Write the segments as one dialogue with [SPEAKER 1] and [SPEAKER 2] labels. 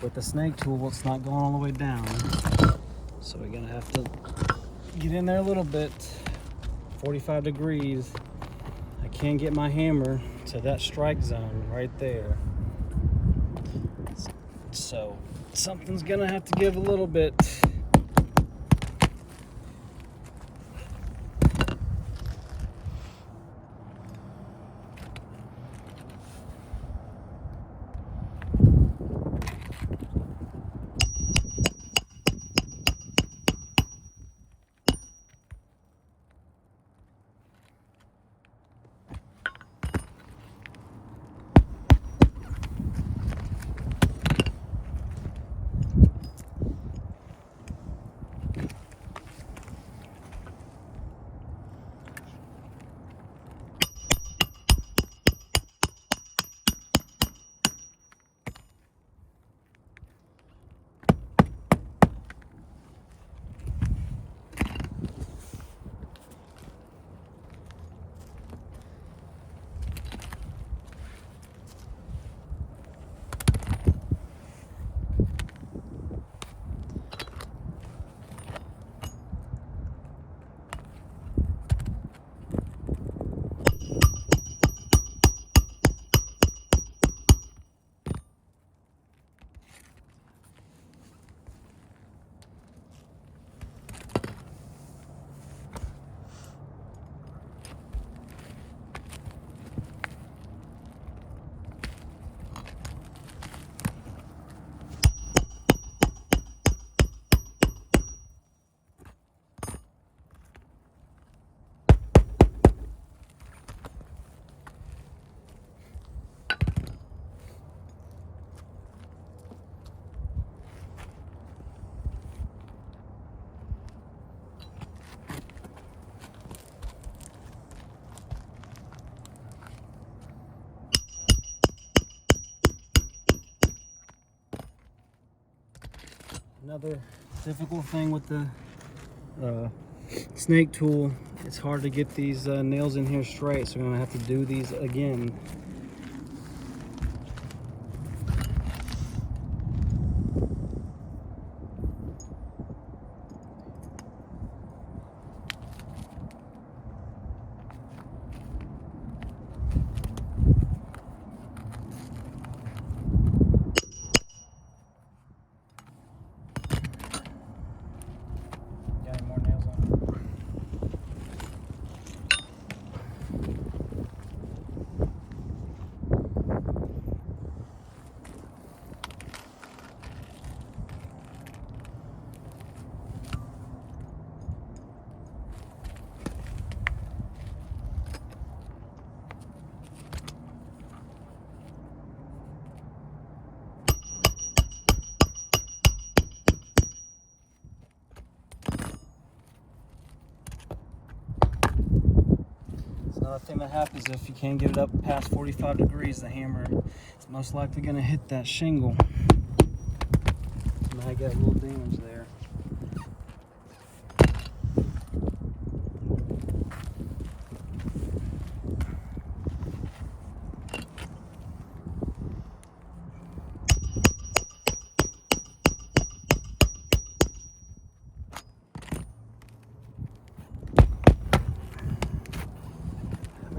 [SPEAKER 1] With the snake tool, it's not going all the way down. So we're gonna have to get in there a little bit. 45 degrees. I can get my hammer to that strike zone right there. So something's gonna have to give a little bit. Another difficult thing with the snake tool, it's hard to get these nails in here straight, so we're gonna have to do these again. Got any more nails on? Another thing that happens if you can't get it up past 45 degrees, the hammer is most likely going to hit that shingle. Now I got a little damage there.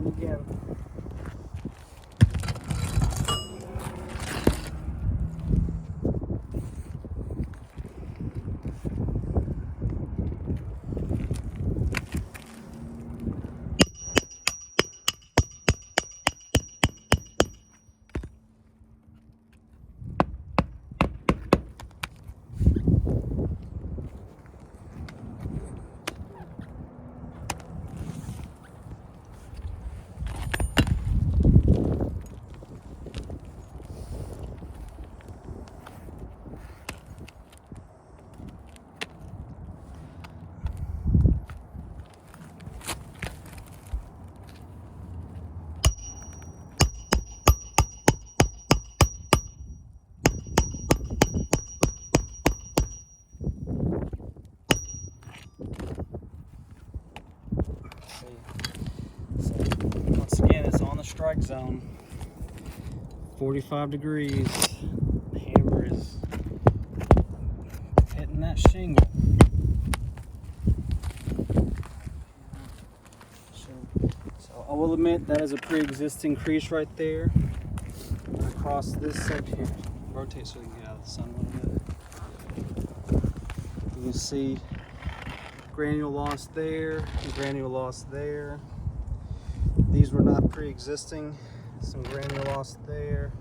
[SPEAKER 1] Again. Once again, it's on the strike zone. 45 degrees. The hammer is will admit that is a pre-existing crease right there. Across this section here, rotate so you can get out of the sun a little bit. You can see granule loss there, granule loss there. These were not pre-existing. Some granule loss there.